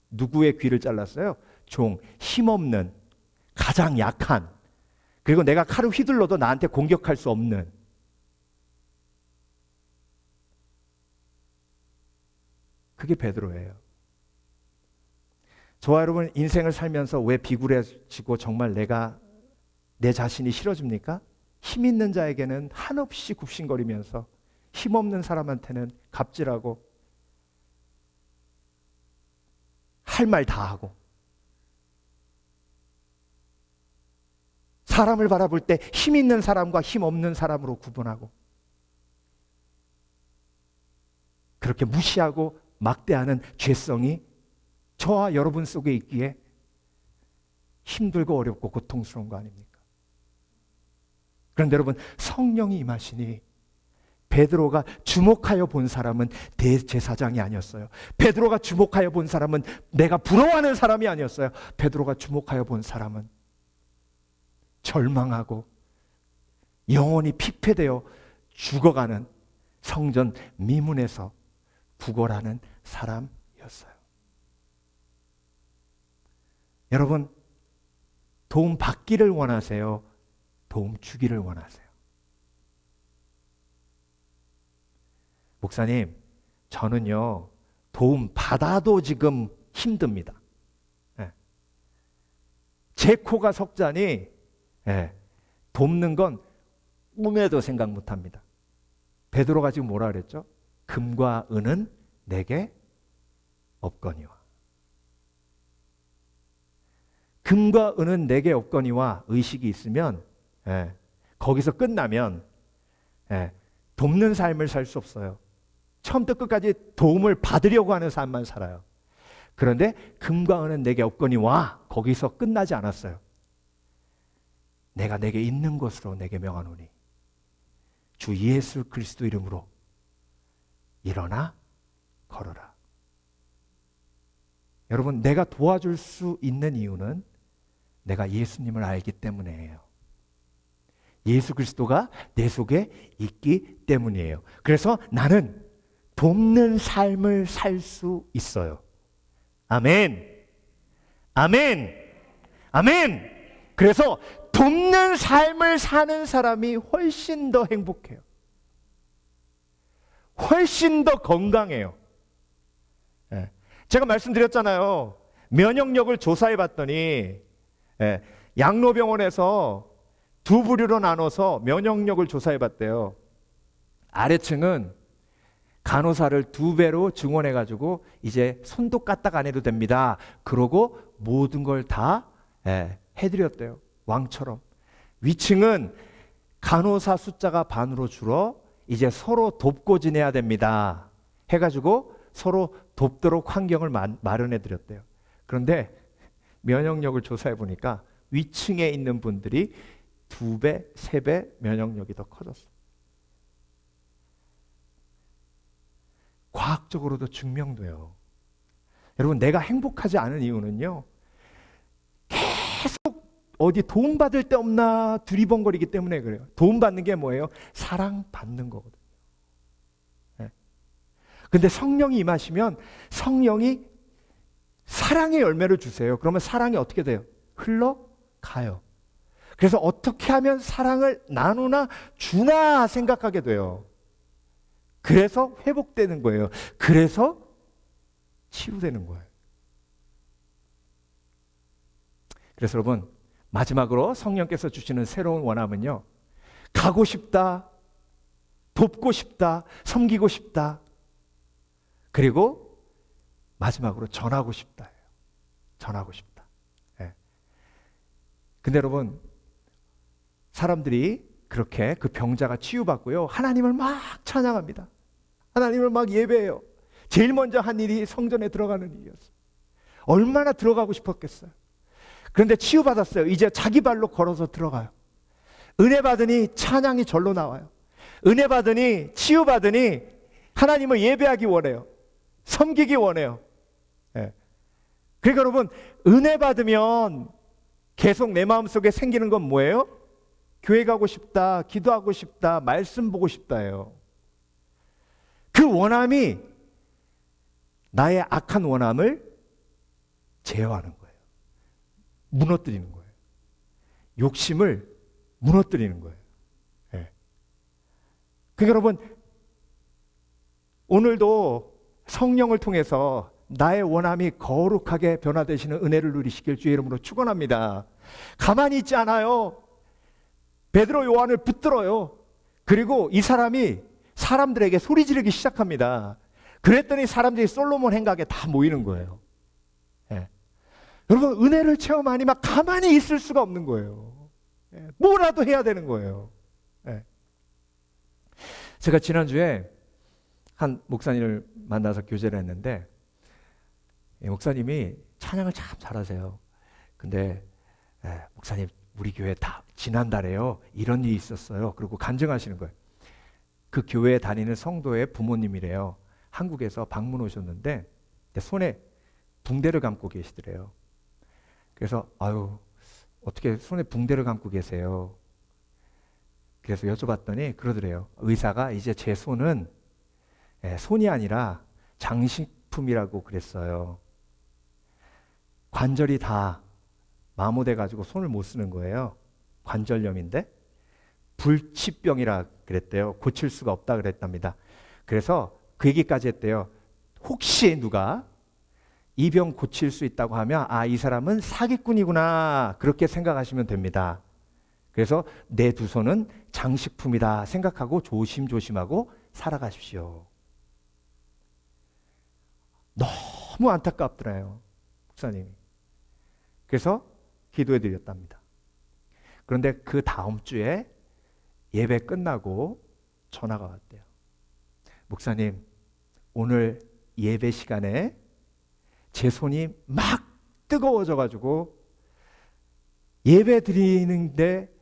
누구의 귀를 잘랐어요? 종, 힘없는, 가장 약한, 그리고 내가 칼을 휘둘러도 나한테 공격할 수 없는. 그게 베드로예요. 저와 여러분, 인생을 살면서 왜 비굴해지고 정말 내 자신이 싫어집니까? 힘 있는 자에게는 한없이 굽신거리면서 힘없는 사람한테는 갑질하고 할 말 다 하고, 사람을 바라볼 때 힘 있는 사람과 힘 없는 사람으로 구분하고, 그렇게 무시하고 막대하는 죄성이 저와 여러분 속에 있기에 힘들고 어렵고 고통스러운 거 아닙니까? 그런데 여러분, 성령이 임하시니 베드로가 주목하여 본 사람은 대제사장이 아니었어요. 베드로가 주목하여 본 사람은 내가 부러워하는 사람이 아니었어요. 베드로가 주목하여 본 사람은 절망하고 영혼이 피폐되어 죽어가는 성전 미문에서 구걸하는 사람이었어요. 여러분, 도움 받기를 원하세요? 도움 주기를 원하세요? 목사님, 저는요, 도움 받아도 지금 힘듭니다. 제 코가 석자니 돕는 건 꿈에도 생각 못합니다. 베드로가 지금 뭐라 그랬죠? 금과 은은 내게 없거니와. 금과 은은 내게 없거니와 의식이 있으면 거기서 끝나면 돕는 삶을 살 수 없어요. 처음부터 끝까지 도움을 받으려고 하는 삶만 살아요. 그런데 금과 은은 내게 없거니와 거기서 끝나지 않았어요. 내가 내게 있는 것으로 내게 명하노니 주 예수 그리스도 이름으로 일어나 걸어라. 여러분, 내가 도와줄 수 있는 이유는 내가 예수님을 알기 때문이에요. 예수 그리스도가 내 속에 있기 때문이에요. 그래서 나는 돕는 삶을 살 수 있어요. 아멘. 아멘. 아멘. 그래서 돕는 삶을 사는 사람이 훨씬 더 행복해요. 훨씬 더 건강해요. 제가 말씀드렸잖아요. 면역력을 조사해 봤더니 양로병원에서 두 부류로 나눠서 면역력을 조사해 봤대요. 아래층은 간호사를 2배로 증원해 가지고 이제 손도 까딱 안 해도 됩니다. 그러고 모든 걸 다 해드렸대요. 왕처럼. 위층은 간호사 숫자가 반으로 줄어 이제 서로 돕고 지내야 됩니다. 해가지고 서로 돕도록 환경을 마련해 드렸대요. 그런데 면역력을 조사해 보니까 위층에 있는 분들이 2배, 3배 면역력이 더 커졌어요. 과학적으로도 증명돼요. 여러분, 내가 행복하지 않은 이유는요, 계속 어디 도움받을 데 없나 두리번거리기 때문에 그래요. 도움받는 게 뭐예요? 사랑받는 거거든요. 근데 성령이 임하시면 성령이 사랑의 열매를 주세요. 그러면 사랑이 어떻게 돼요? 흘러가요. 그래서 어떻게 하면 사랑을 나누나 주나 생각하게 돼요. 그래서 회복되는 거예요. 그래서 치유되는 거예요. 그래서 여러분, 마지막으로 성령께서 주시는 새로운 원함은요, 가고 싶다, 돕고 싶다, 섬기고 싶다, 그리고 마지막으로 전하고 싶다. 전하고 싶다. 근데 여러분, 사람들이 그렇게 그 병자가 치유받고요, 하나님을 막 찬양합니다. 하나님을 막 예배해요. 제일 먼저 한 일이 성전에 들어가는 일이었어요. 얼마나 들어가고 싶었겠어요. 그런데 치유받았어요. 이제 자기 발로 걸어서 들어가요. 은혜 받으니 찬양이 절로 나와요. 은혜 받으니 치유받으니 하나님을 예배하기 원해요. 섬기기 원해요. 그러니까 여러분, 은혜 받으면 계속 내 마음속에 생기는 건 뭐예요? 교회 가고 싶다, 기도하고 싶다, 말씀 보고 싶다예요. 그 원함이 나의 악한 원함을 제어하는 거예요. 무너뜨리는 거예요. 욕심을 무너뜨리는 거예요. 그러니까 여러분, 오늘도 성령을 통해서 나의 원함이 거룩하게 변화되시는 은혜를 누리시길 주의 이름으로 축원합니다. 가만히 있지 않아요. 베드로 요한을 붙들어요. 그리고 이 사람이 사람들에게 소리 지르기 시작합니다. 그랬더니 사람들이 솔로몬 행각에 다 모이는 거예요. 여러분, 은혜를 체험하니 막 가만히 있을 수가 없는 거예요. 뭐라도 해야 되는 거예요. 제가 지난주에 한 목사님을 만나서 교제를 했는데, 목사님이 찬양을 참 잘하세요. 근데 목사님, 우리 교회 다 지난달에요 이런 일이 있었어요. 그리고 간증하시는 거예요. 그 교회에 다니는 성도의 부모님이래요. 한국에서 방문 오셨는데 손에 붕대를 감고 계시더래요. 그래서 아유, 어떻게 손에 붕대를 감고 계세요? 그래서 여쭤봤더니 그러더래요. 의사가 이제 제 손은 손이 아니라 장식품이라고 그랬어요. 관절이 다 마모돼 가지고 손을 못 쓰는 거예요. 관절염인데 불치병이라 그랬대요. 고칠 수가 없다 그랬답니다. 그래서 그 얘기까지 했대요. 혹시 누가 이 병 고칠 수 있다고 하면 아, 이 사람은 사기꾼이구나 그렇게 생각하시면 됩니다. 그래서 내 두 손은 장식품이다 생각하고 조심조심하고 살아가십시오. 너무 안타깝더라요, 목사님이. 그래서 기도해 드렸답니다. 그런데 그 다음 주에 예배 끝나고 전화가 왔대요. 목사님, 오늘 예배 시간에 제 손이 막 뜨거워져 가지고 예배 드리는데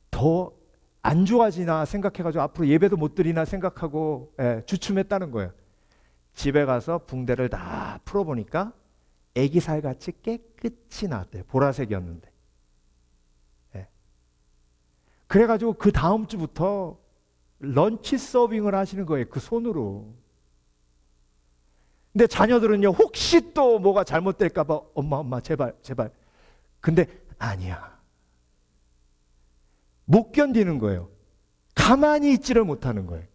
더 안 좋아지나 생각해가지고 앞으로 예배도 못 드리나 생각하고 주춤했다는 거예요. 집에 가서 붕대를 다 풀어보니까 애기 살같이 깨끗이 나왔대요. 보라색이었는데. 그래가지고 그 다음 주부터 런치 서빙을 하시는 거예요. 그 손으로. 근데 자녀들은요, 혹시 또 뭐가 잘못될까봐 엄마 제발. 근데 아니야. 못 견디는 거예요. 가만히 있지를 못하는 거예요.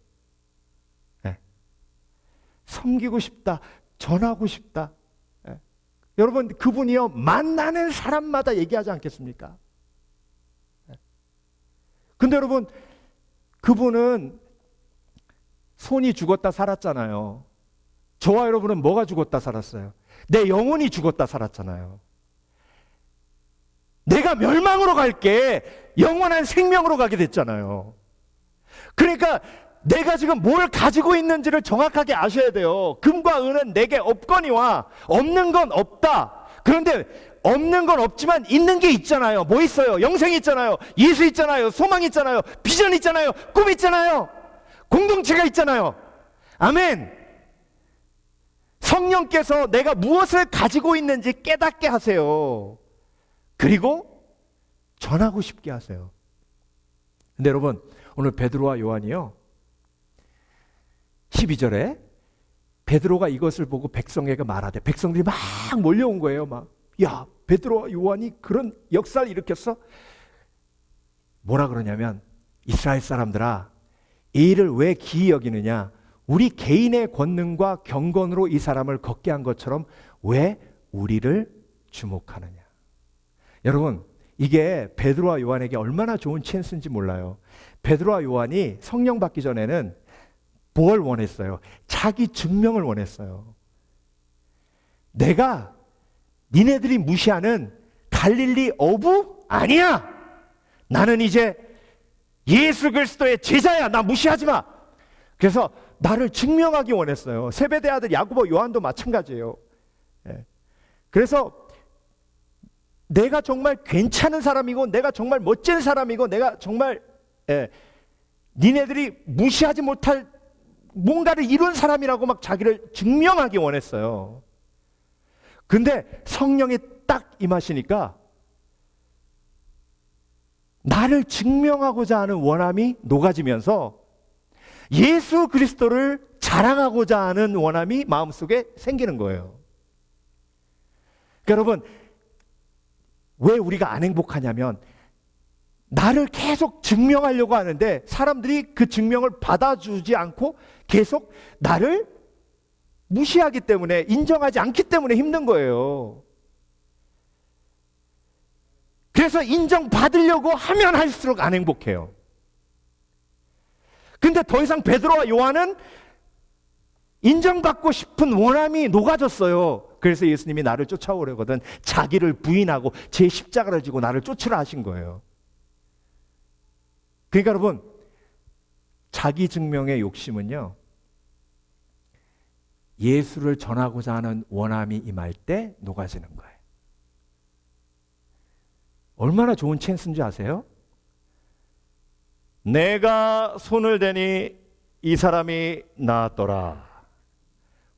섬기고 싶다. 전하고 싶다. 여러분, 그분이요, 만나는 사람마다 얘기하지 않겠습니까? 근데 여러분, 그분은 손이 죽었다 살았잖아요. 저와 여러분은 뭐가 죽었다 살았어요? 내 영혼이 죽었다 살았잖아요. 내가 멸망으로 갈게 영원한 생명으로 가게 됐잖아요. 그러니까 내가 지금 뭘 가지고 있는지를 정확하게 아셔야 돼요. 금과 은은 내게 없거니와 없는 건 없다. 그런데 없는 건 없지만 있는 게 있잖아요. 뭐 있어요? 영생이 있잖아요. 예수 있잖아요. 소망 있잖아요. 비전 있잖아요. 꿈 있잖아요. 공동체가 있잖아요. 아멘. 성령께서 내가 무엇을 가지고 있는지 깨닫게 하세요. 그리고 전하고 싶게 하세요. 근데 여러분, 오늘 베드로와 요한이요, 12절에 베드로가 이것을 보고 백성에게 말하되, 백성들이 막 몰려온 거예요. 막, 야, 베드로와 요한이 그런 역사를 일으켰어? 뭐라 그러냐면, 이스라엘 사람들아, 이 일을 왜 기이 여기느냐? 우리 개인의 권능과 경건으로 이 사람을 걷게 한 것처럼 왜 우리를 주목하느냐? 여러분, 이게 베드로와 요한에게 얼마나 좋은 찬스인지 몰라요. 베드로와 요한이 성령 받기 전에는 뭘 원했어요? 자기 증명을 원했어요. 내가 니네들이 무시하는 갈릴리 어부? 아니야! 나는 이제 예수 그리스도의 제자야! 나 무시하지 마! 그래서 나를 증명하기 원했어요. 세베대 아들 야고보, 요한도 마찬가지예요. 그래서 내가 정말 괜찮은 사람이고 내가 정말 멋진 사람이고 내가 정말 니네들이 무시하지 못할 뭔가를 이룬 사람이라고 막 자기를 증명하기 원했어요. 근데 성령이 딱 임하시니까 나를 증명하고자 하는 원함이 녹아지면서 예수 그리스도를 자랑하고자 하는 원함이 마음속에 생기는 거예요. 그러니까 여러분, 왜 우리가 안 행복하냐면 나를 계속 증명하려고 하는데 사람들이 그 증명을 받아주지 않고 계속 나를 무시하기 때문에, 인정하지 않기 때문에 힘든 거예요. 그래서 인정받으려고 하면 할수록 안 행복해요. 근데 더 이상 베드로와 요한은 인정받고 싶은 원함이 녹아졌어요. 그래서 예수님이 나를 쫓아오려거든 자기를 부인하고 제 십자가를 지고 나를 쫓으라 하신 거예요. 그러니까 여러분, 자기 증명의 욕심은요, 예수를 전하고자 하는 원함이 임할 때 녹아지는 거예요. 얼마나 좋은 찬스인지 아세요? 내가 손을 대니 이 사람이 나았더라.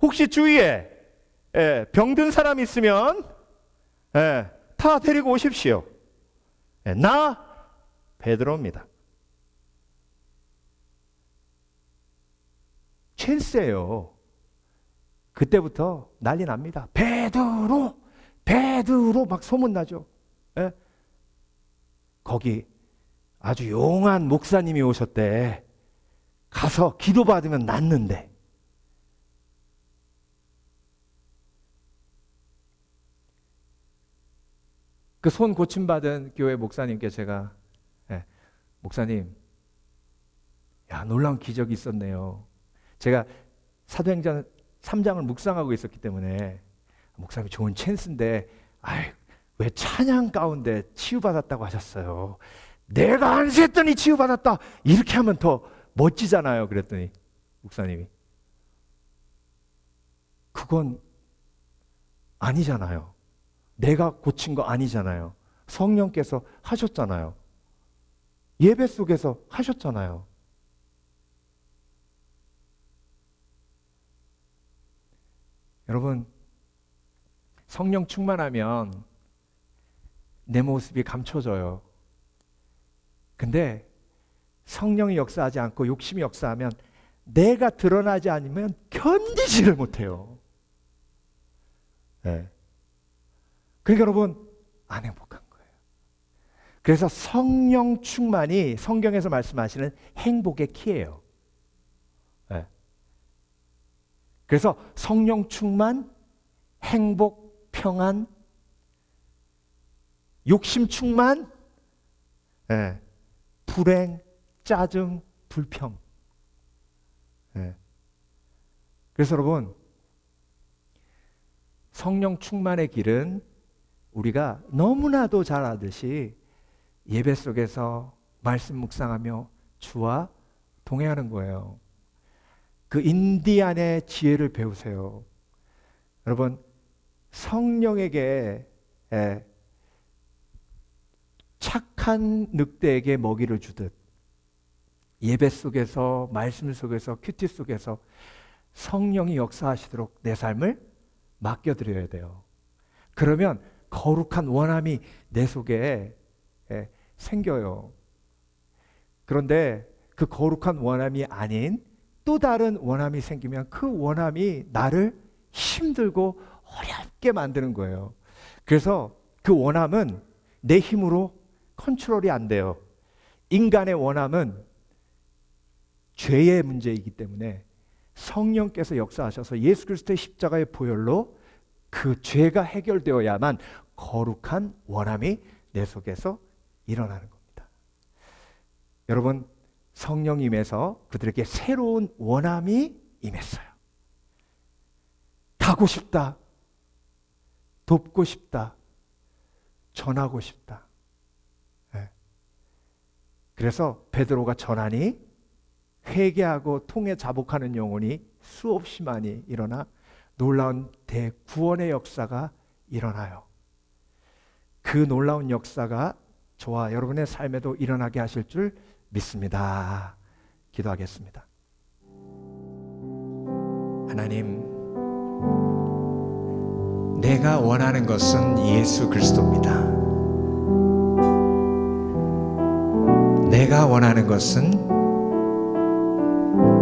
혹시 주위에 병든 사람 있으면 다 데리고 오십시오. 나 베드로입니다. 찬스예요. 그때부터 난리 납니다. 베드로, 베드로 막 소문나죠. 거기 아주 용한 목사님이 오셨대. 가서 기도받으면 낫는데. 그 손 고침받은 교회 목사님께 제가 목사님, 야, 놀라운 기적이 있었네요. 제가 사도행전 3장을 묵상하고 있었기 때문에 목사님이 좋은 찬스인데 왜 찬양 가운데 치유받았다고 하셨어요? 내가 안 셌더니 치유받았다. 이렇게 하면 더 멋지잖아요. 그랬더니 목사님이 그건 아니잖아요. 내가 고친 거 아니잖아요. 성령께서 하셨잖아요. 예배 속에서 하셨잖아요. 여러분, 성령 충만하면 내 모습이 감춰져요. 근데 성령이 역사하지 않고 욕심이 역사하면 내가 드러나지 않으면 견디지를 못해요. 그러니까 여러분, 안 행복한 거예요. 그래서 성령 충만이 성경에서 말씀하시는 행복의 키예요. 그래서 성령 충만, 행복, 평안, 욕심 충만, 불행, 짜증, 불평. 그래서 여러분, 성령 충만의 길은 우리가 너무나도 잘 아듯이 예배 속에서 말씀 묵상하며 주와 동행하는 거예요. 그 인디안의 지혜를 배우세요. 여러분, 성령에게 착한 늑대에게 먹이를 주듯 예배 속에서, 말씀 속에서, 큐티 속에서 성령이 역사하시도록 내 삶을 맡겨드려야 돼요. 그러면 거룩한 원함이 내 속에 생겨요. 그런데 그 거룩한 원함이 아닌 또 다른 원함이 생기면 그 원함이 나를 힘들고 어렵게 만드는 거예요. 그래서 그 원함은 내 힘으로 컨트롤이 안 돼요. 인간의 원함은 죄의 문제이기 때문에 성령께서 역사하셔서 예수 그리스도의 십자가의 보혈로 그 죄가 해결되어야만 거룩한 원함이 내 속에서 일어나는 겁니다. 여러분, 성령 임해서 그들에게 새로운 원함이 임했어요. 가고 싶다, 돕고 싶다, 전하고 싶다. 그래서 베드로가 전하니 회개하고 통에 자복하는 영혼이 수없이 많이 일어나 놀라운 대구원의 역사가 일어나요. 그 놀라운 역사가 저와 여러분의 삶에도 일어나게 하실 줄 믿습니다. 기도하겠습니다. 하나님, 내가 원하는 것은 예수 그리스도입니다. 내가 원하는 것은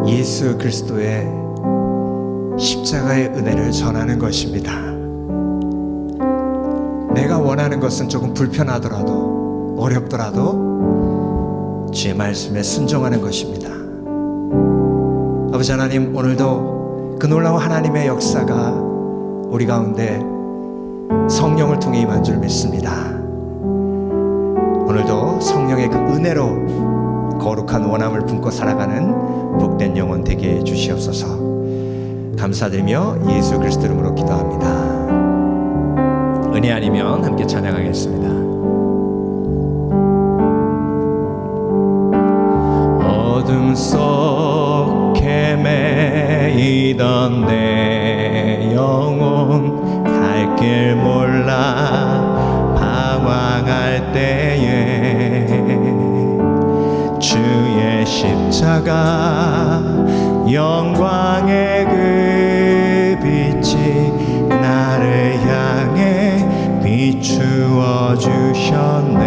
예수 그리스도의 십자가의 은혜를 전하는 것입니다. 내가 원하는 것은 조금 불편하더라도, 어렵더라도 주의 말씀에 순종하는 것입니다. 아버지 하나님, 오늘도 그 놀라운 하나님의 역사가 우리 가운데 성령을 통해 임한 줄 믿습니다. 오늘도 성령의 그 은혜로 거룩한 원함을 품고 살아가는 복된 영혼 되게 해 주시옵소서. 감사드리며 예수 그리스도 이름으로 기도합니다. 은혜 아니면 함께 찬양하겠습니다. 어둠 속 헤매이던 내 영혼 갈 길 몰라 방황할 때에 주의 십자가 영광의 그 빛이 나를 향해 비추어 주셨네.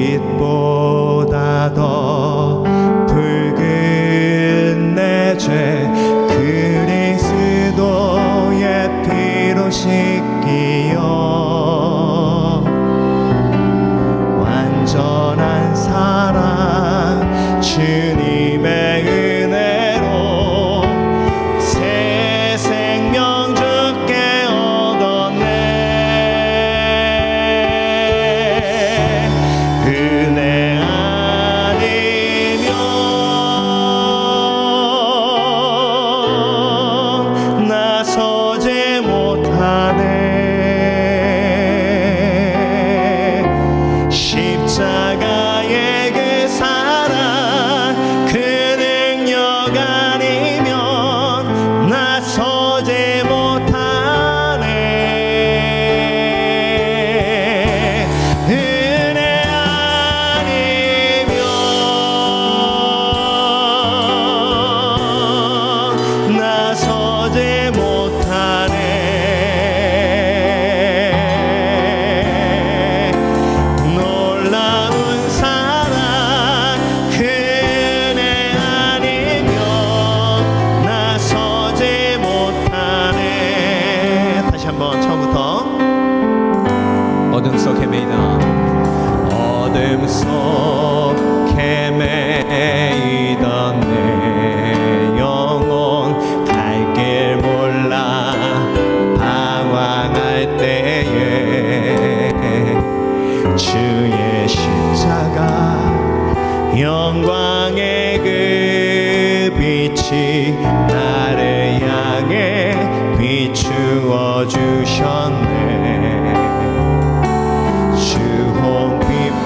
주홍빛보다 더 붉은 내 죄 그리스도의 피로 씻기어 완전한 사랑 주님의 은혜로 새 생명 주께 얻었네. 은혜 아니면 나서지 못하네. 십자가의 그 사랑 그 능력 아니면 나서지 못하네. 은혜 아니면 나서지 못하네. 놀라운 사랑 그 은혜 아니면 나서지 못하네. 다시 한번 처음부터. 어둠 속 헤매이다 어둠 속 헤매이던 내 영혼 갈 길 몰라 방황할 때에 주의 십자가 영광의 그 빛이 나를 향해 비추어 주셨네.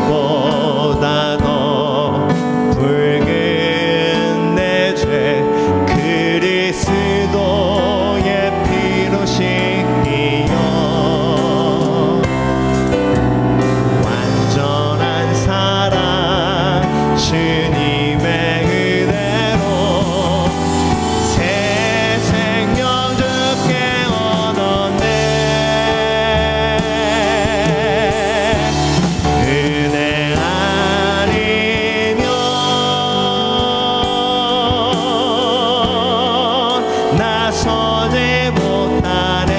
주홍빛보다 더 붉은 내 죄 그리스도의 피로 씻기어 완전한 사랑 주님의 은혜로 새 생명 주께 얻었네. 은혜 아니면 나서지 못하네.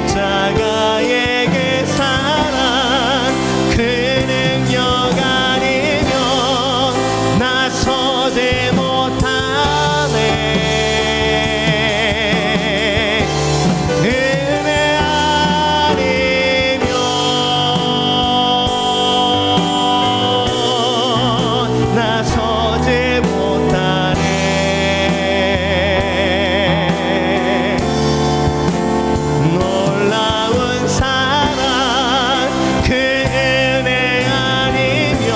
십자가의 그 사랑 그 능력 아니면 나서지 못하네. 은혜 아니면 나서지 못하네. 놀라운 사랑 그 은혜 아니면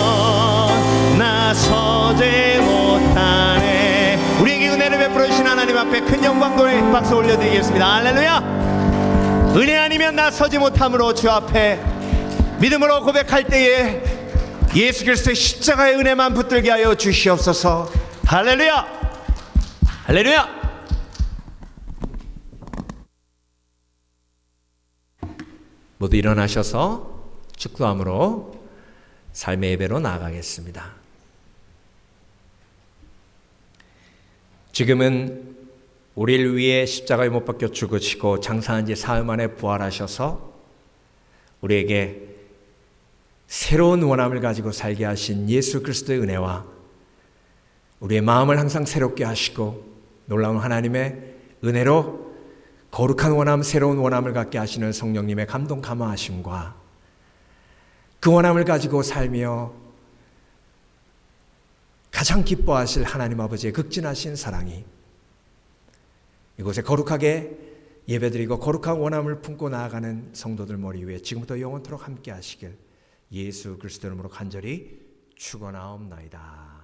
나서지 못하네. 우리에게 은혜를 베풀어 주신 하나님 앞에 큰 영광 돌에 박수 올려드리겠습니다. 할렐루야. 은혜 아니면 나서지 못함으로 주 앞에 믿음으로 고백할 때에 예수 그리스도의 십자가의 은혜만 붙들게 하여 주시옵소서. 할렐루야. 할렐루야. 모두 일어나셔서 축도함으로 삶의 예배로 나아가겠습니다. 지금은 우리를 위해 십자가에 못 박혀 죽으시고 장사한 지 사흘 만에 부활하셔서 우리에게 새로운 원함을 가지고 살게 하신 예수 그리스도의 은혜와 우리의 마음을 항상 새롭게 하시고 놀라운 하나님의 은혜로 거룩한 원함, 새로운 원함을 갖게 하시는 성령님의 감동 감화하심과 그 원함을 가지고 살며 가장 기뻐하실 하나님 아버지의 극진하신 사랑이 이곳에 거룩하게 예배드리고 거룩한 원함을 품고 나아가는 성도들 머리 위에 지금부터 영원토록 함께 하시길 예수 그리스도 이름으로 간절히 축원하옵나이다.